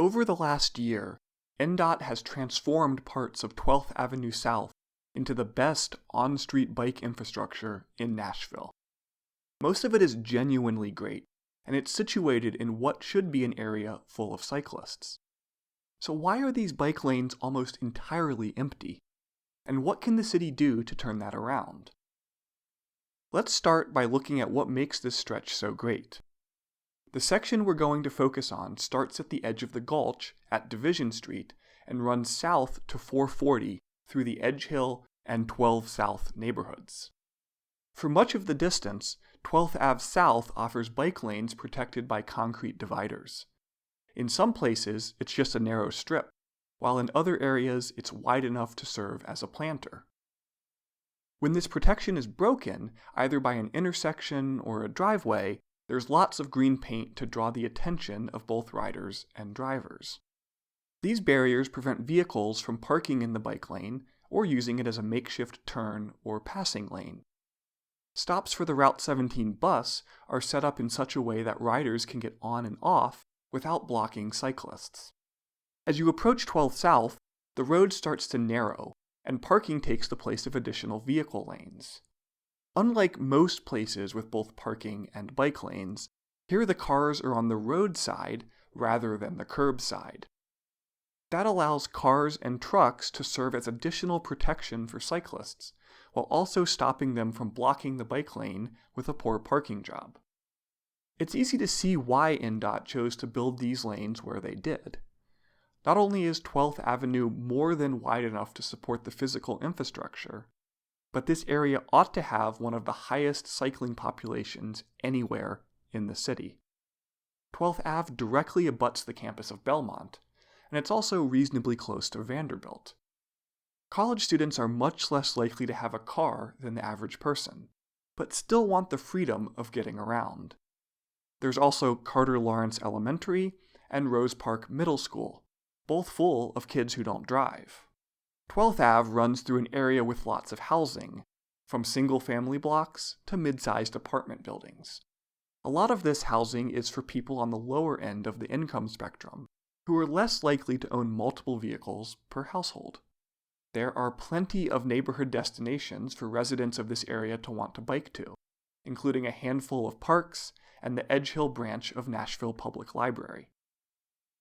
Over the last year, NDOT has transformed parts of 12th Avenue South into the best on-street bike infrastructure in Nashville. Most of it is genuinely great, and it's situated in what should be an area full of cyclists. So why are these bike lanes almost entirely empty? And what can the city do to turn that around? Let's start by looking at what makes this stretch so great. The section we're going to focus on starts at the edge of the Gulch at Division Street and runs south to 440 through the Edge Hill and 12 South neighborhoods. For much of the distance, 12th Ave South offers bike lanes protected by concrete dividers. In some places, it's just a narrow strip, while in other areas it's wide enough to serve as a planter. When this protection is broken, either by an intersection or a driveway, there's lots of green paint to draw the attention of both riders and drivers. These barriers prevent vehicles from parking in the bike lane or using it as a makeshift turn or passing lane. Stops for the Route 17 bus are set up in such a way that riders can get on and off without blocking cyclists. As you approach 12 South, the road starts to narrow, and parking takes the place of additional vehicle lanes. Unlike most places with both parking and bike lanes, here the cars are on the road side rather than the curb side. That allows cars and trucks to serve as additional protection for cyclists, while also stopping them from blocking the bike lane with a poor parking job. It's easy to see why NDOT chose to build these lanes where they did. Not only is 12th Avenue more than wide enough to support the physical infrastructure, but this area ought to have one of the highest cycling populations anywhere in the city. 12th Ave directly abuts the campus of Belmont, and it's also reasonably close to Vanderbilt. College students are much less likely to have a car than the average person, but still want the freedom of getting around. There's also Carter Lawrence Elementary and Rose Park Middle School, both full of kids who don't drive. 12th Ave runs through an area with lots of housing, from single-family blocks to mid-sized apartment buildings. A lot of this housing is for people on the lower end of the income spectrum, who are less likely to own multiple vehicles per household. There are plenty of neighborhood destinations for residents of this area to want to bike to, including a handful of parks and the Edge Hill branch of Nashville Public Library.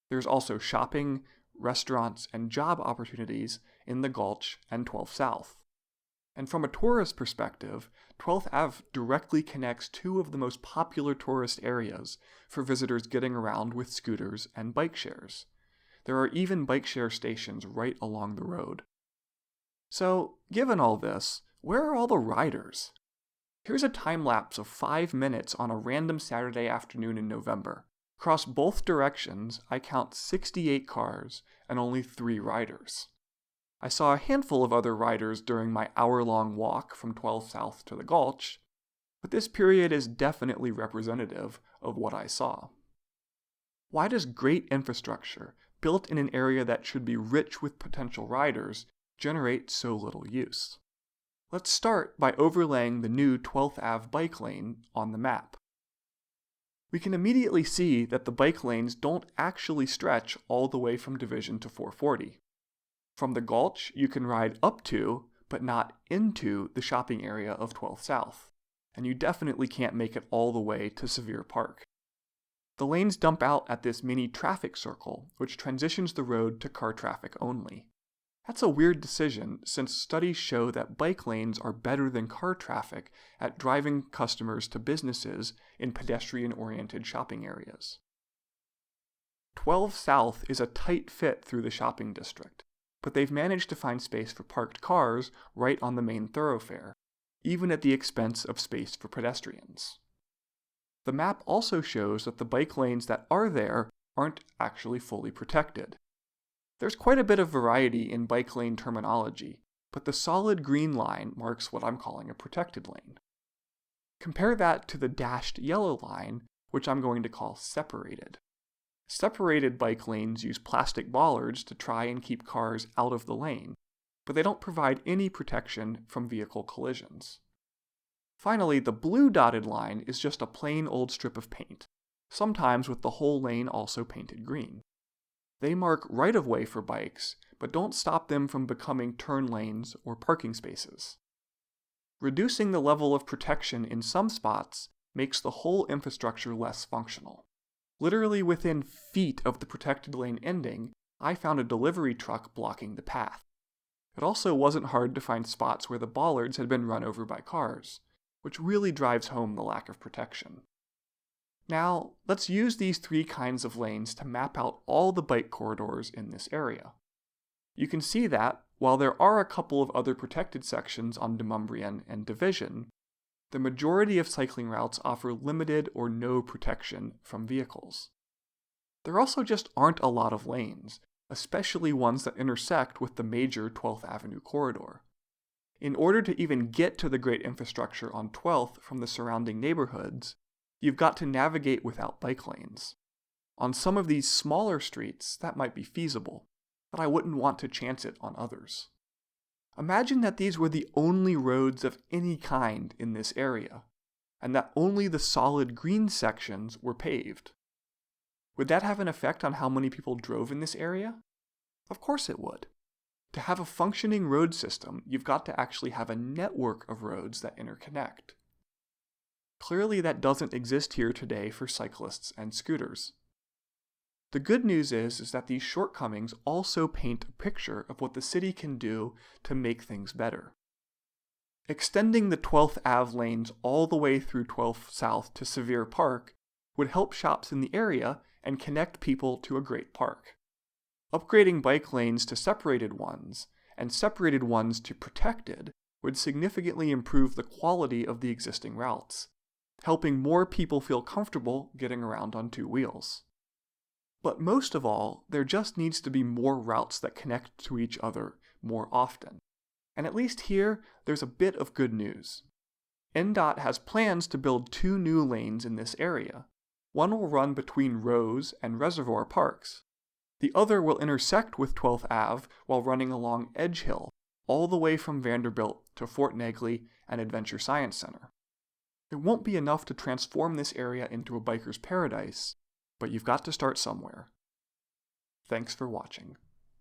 There's also shopping, restaurants, and job opportunities in the Gulch and 12 South. And from a tourist perspective, 12th Ave directly connects two of the most popular tourist areas for visitors getting around with scooters and bike shares. There are even bike share stations right along the road. So, given all this, where are all the riders? Here's a time lapse of 5 minutes on a random Saturday afternoon in November. Across both directions, I count 68 cars and only 3 riders. I saw a handful of other riders during my hour-long walk from 12 South to the Gulch, but this period is definitely representative of what I saw. Why does great infrastructure, built in an area that should be rich with potential riders, generate so little use? Let's start by overlaying the new 12th Ave bike lane on the map. We can immediately see that the bike lanes don't actually stretch all the way from Division to 440. From the Gulch, you can ride up to, but not into, the shopping area of 12 South, and you definitely can't make it all the way to Sevier Park. The lanes dump out at this mini traffic circle, which transitions the road to car traffic only. That's a weird decision, since studies show that bike lanes are better than car traffic at driving customers to businesses in pedestrian-oriented shopping areas. 12 South is a tight fit through the shopping district, but they've managed to find space for parked cars right on the main thoroughfare, even at the expense of space for pedestrians. The map also shows that the bike lanes that are there aren't actually fully protected. There's quite a bit of variety in bike lane terminology, but the solid green line marks what I'm calling a protected lane. Compare that to the dashed yellow line, which I'm going to call separated. Separated bike lanes use plastic bollards to try and keep cars out of the lane, but they don't provide any protection from vehicle collisions. Finally, the blue dotted line is just a plain old strip of paint, sometimes with the whole lane also painted green. They mark right-of-way for bikes, but don't stop them from becoming turn lanes or parking spaces. Reducing the level of protection in some spots makes the whole infrastructure less functional. Literally within feet of the protected lane ending, I found a delivery truck blocking the path. It also wasn't hard to find spots where the bollards had been run over by cars, which really drives home the lack of protection. Now, let's use these 3 kinds of lanes to map out all the bike corridors in this area. You can see that, while there are a couple of other protected sections on Demonbreun and Division, the majority of cycling routes offer limited or no protection from vehicles. There also just aren't a lot of lanes, especially ones that intersect with the major 12th Avenue corridor. In order to even get to the great infrastructure on 12th from the surrounding neighborhoods, you've got to navigate without bike lanes. On some of these smaller streets, that might be feasible, but I wouldn't want to chance it on others. Imagine that these were the only roads of any kind in this area, and that only the solid green sections were paved. Would that have an effect on how many people drove in this area? Of course it would. To have a functioning road system, you've got to actually have a network of roads that interconnect. Clearly that doesn't exist here today for cyclists and scooters. The good news is that these shortcomings also paint a picture of what the city can do to make things better. Extending the 12th Ave lanes all the way through 12th South to Sevier Park would help shops in the area and connect people to a great park. Upgrading bike lanes to separated ones, and separated ones to protected, would significantly improve the quality of the existing routes, helping more people feel comfortable getting around on 2 wheels. But most of all, there just needs to be more routes that connect to each other more often. And at least here, there's a bit of good news. NDOT has plans to build 2 new lanes in this area. One will run between Rose and Reservoir Parks. The other will intersect with 12th Ave while running along Edge Hill, all the way from Vanderbilt to Fort Negley and Adventure Science Center. It won't be enough to transform this area into a biker's paradise, but you've got to start somewhere. Thanks for watching.